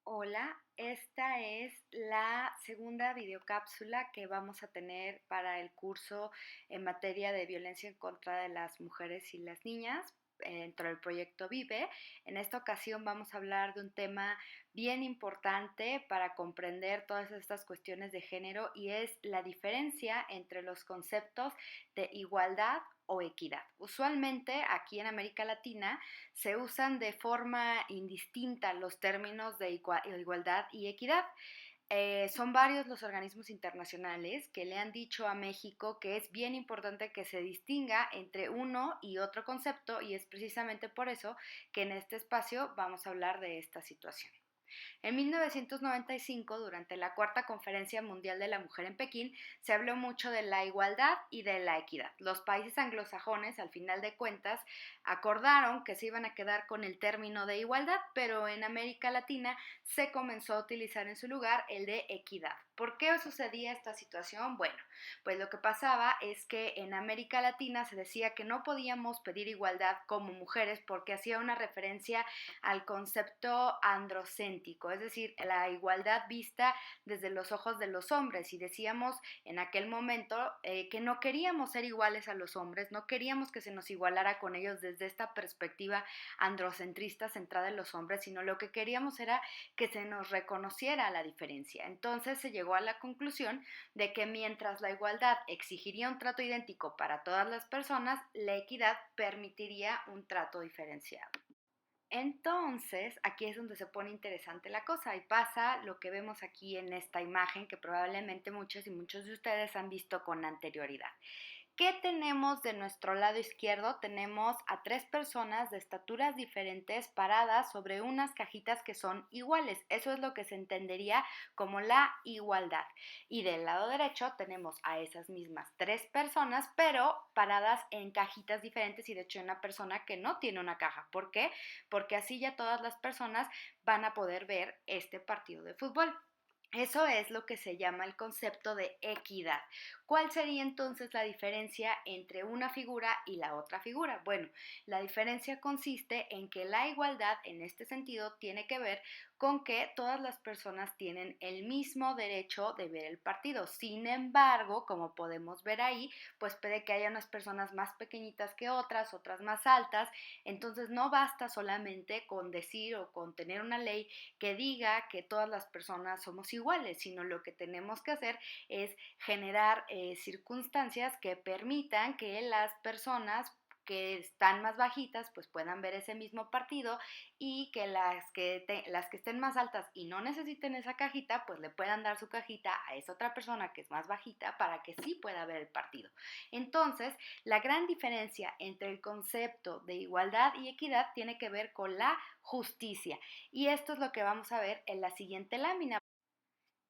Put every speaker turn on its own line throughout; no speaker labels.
Hola, esta es la segunda videocápsula que vamos a tener para el curso en materia de violencia en contra de las mujeres y las niñas dentro del proyecto Vive. En esta ocasión vamos a hablar de un tema bien importante para comprender todas estas cuestiones de género y es la diferencia entre los conceptos de igualdad o equidad. Usualmente aquí en América Latina se usan de forma indistinta los términos de igualdad y equidad. Son varios los organismos internacionales que le han dicho a México que es bien importante que se distinga entre uno y otro concepto y es precisamente por eso que en este espacio vamos a hablar de esta situación. En 1995, durante la Cuarta Conferencia Mundial de la Mujer en Pekín, se habló mucho de la igualdad y de la equidad. Los países anglosajones, al final de cuentas, acordaron que se iban a quedar con el término de igualdad, pero en América Latina se comenzó a utilizar en su lugar el de equidad. ¿Por qué sucedía esta situación? Bueno, pues lo que pasaba es que en América Latina se decía que no podíamos pedir igualdad como mujeres porque hacía una referencia al concepto androcéntrico, es decir, la igualdad vista desde los ojos de los hombres. Y decíamos en aquel momento que no queríamos ser iguales a los hombres, no queríamos que se nos igualara con ellos desde esta perspectiva androcentrista centrada en los hombres, sino lo que queríamos era que se nos reconociera la diferencia. Entonces se llegó a la conclusión de que mientras la igualdad exigiría un trato idéntico para todas las personas, la equidad permitiría un trato diferenciado. Entonces, aquí es donde se pone interesante la cosa y pasa lo que vemos aquí en esta imagen que probablemente muchos y muchos de ustedes han visto con anterioridad. ¿Qué tenemos de nuestro lado izquierdo? Tenemos a tres personas de estaturas diferentes paradas sobre unas cajitas que son iguales. Eso es lo que se entendería como la igualdad. Y del lado derecho tenemos a esas mismas tres personas, pero paradas en cajitas diferentes y de hecho hay una persona que no tiene una caja. ¿Por qué? Porque así ya todas las personas van a poder ver este partido de fútbol. Eso es lo que se llama el concepto de equidad. ¿Cuál sería entonces la diferencia entre una figura y la otra figura? Bueno, la diferencia consiste en que la igualdad en este sentido tiene que ver con que todas las personas tienen el mismo derecho de ver el partido. Sin embargo, como podemos ver ahí, pues puede que haya unas personas más pequeñitas que otras, otras más altas. Entonces no basta solamente con decir o con tener una ley que diga que todas las personas somos iguales, sino lo que tenemos que hacer es generar circunstancias que permitan que las personas que están más bajitas pues puedan ver ese mismo partido y que las que estén más altas y no necesiten esa cajita pues le puedan dar su cajita a esa otra persona que es más bajita para que sí pueda ver el partido. Entonces, la gran diferencia entre el concepto de igualdad y equidad tiene que ver con la justicia. Y esto es lo que vamos a ver en la siguiente lámina.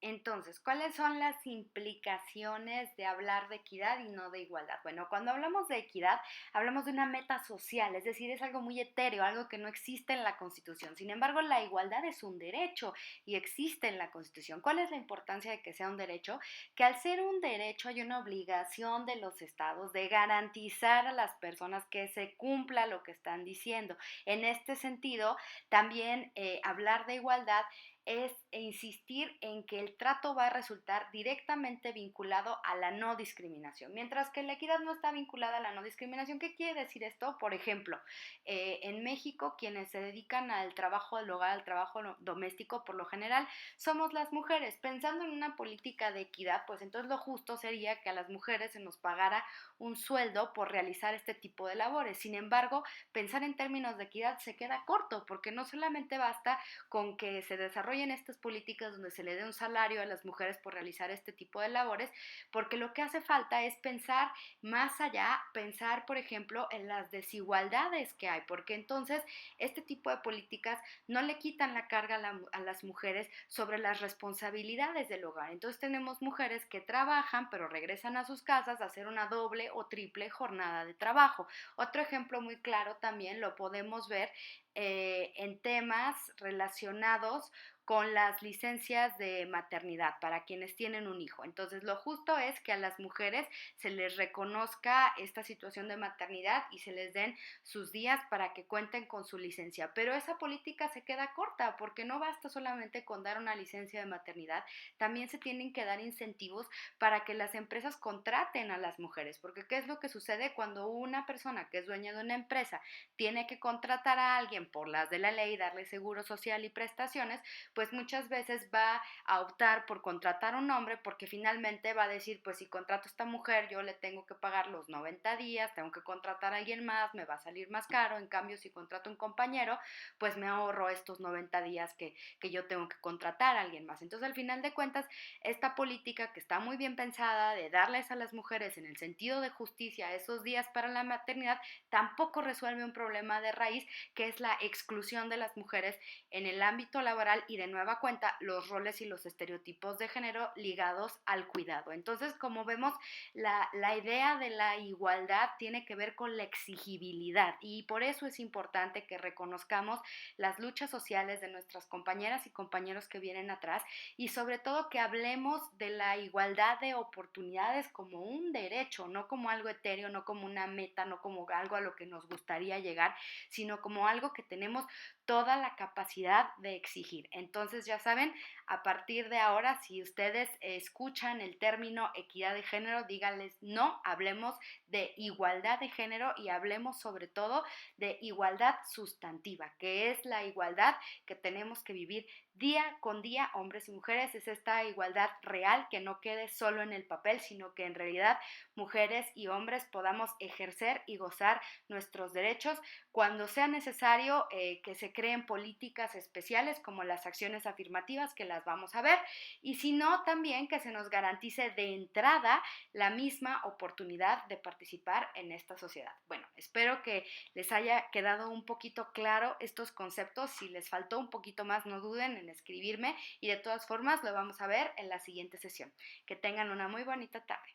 Entonces, ¿cuáles son las implicaciones de hablar de equidad y no de igualdad? Bueno, cuando hablamos de equidad, hablamos de una meta social, es decir, es algo muy etéreo, algo que no existe en la Constitución. Sin embargo, la igualdad es un derecho y existe en la Constitución. ¿Cuál es la importancia de que sea un derecho? Que al ser un derecho hay una obligación de los estados de garantizar a las personas que se cumpla lo que están diciendo. En este sentido, también hablar de igualdad es insistir en que el trato va a resultar directamente vinculado a la no discriminación, mientras que la equidad no está vinculada a la no discriminación. ¿Qué quiere decir esto? Por ejemplo, en México quienes se dedican al trabajo del hogar, al trabajo doméstico, por lo general somos las mujeres. Pensando en una política de equidad, pues entonces lo justo sería que a las mujeres se nos pagara un sueldo por realizar este tipo de labores. Sin embargo, pensar en términos de equidad se queda corto, porque no solamente basta con que se desarrollen estas políticas donde se le dé un salario a las mujeres por realizar este tipo de labores, porque lo que hace falta es pensar más allá, pensar, por ejemplo, en las desigualdades que hay, porque entonces este tipo de políticas no le quitan la carga a las mujeres sobre las responsabilidades del hogar. Entonces tenemos mujeres que trabajan, pero regresan a sus casas a hacer una doble o triple jornada de trabajo. Otro ejemplo muy claro también lo podemos ver en temas relacionados con las licencias de maternidad para quienes tienen un hijo. Entonces, lo justo es que a las mujeres se les reconozca esta situación de maternidad y se les den sus días para que cuenten con su licencia. Pero esa política se queda corta porque no basta solamente con dar una licencia de maternidad, también se tienen que dar incentivos para que las empresas contraten a las mujeres, porque ¿qué es lo que sucede cuando una persona que es dueña de una empresa tiene que contratar a alguien por las de la ley, darle seguro social y prestaciones? Pues muchas veces va a optar por contratar a un hombre porque finalmente va a decir, pues si contrato a esta mujer yo le tengo que pagar los 90 días, tengo que contratar a alguien más, me va a salir más caro. En cambio, si contrato a un compañero, pues me ahorro estos 90 días que yo tengo que contratar a alguien más. Entonces, al final de cuentas, esta política que está muy bien pensada de darles a las mujeres en el sentido de justicia esos días para la maternidad, tampoco resuelve un problema de raíz, que es la exclusión de las mujeres en el ámbito laboral y de nueva cuenta los roles y los estereotipos de género ligados al cuidado. Entonces, como vemos, la idea de la igualdad tiene que ver con la exigibilidad y por eso es importante que reconozcamos las luchas sociales de nuestras compañeras y compañeros que vienen atrás y sobre todo que hablemos de la igualdad de oportunidades como un derecho, no como algo etéreo, no como una meta, no como algo a lo que nos gustaría llegar, sino como algo que tenemos toda la capacidad de exigir. Entonces, ya saben, a partir de ahora, si ustedes escuchan el término equidad de género, díganles no, hablemos de igualdad de género y hablemos sobre todo de igualdad sustantiva, que es la igualdad que tenemos que vivir día con día, hombres y mujeres. Es esta igualdad real que no quede solo en el papel, sino que en realidad mujeres y hombres podamos ejercer y gozar nuestros derechos cuando sea necesario, que se creen políticas especiales como las acciones afirmativas, que las vamos a ver, y si no, también que se nos garantice de entrada la misma oportunidad de participar en esta sociedad. Bueno, espero que les haya quedado un poquito claro estos conceptos. Si les faltó un poquito más, no duden en escribirme y de todas formas lo vamos a ver en la siguiente sesión. Que tengan una muy bonita tarde.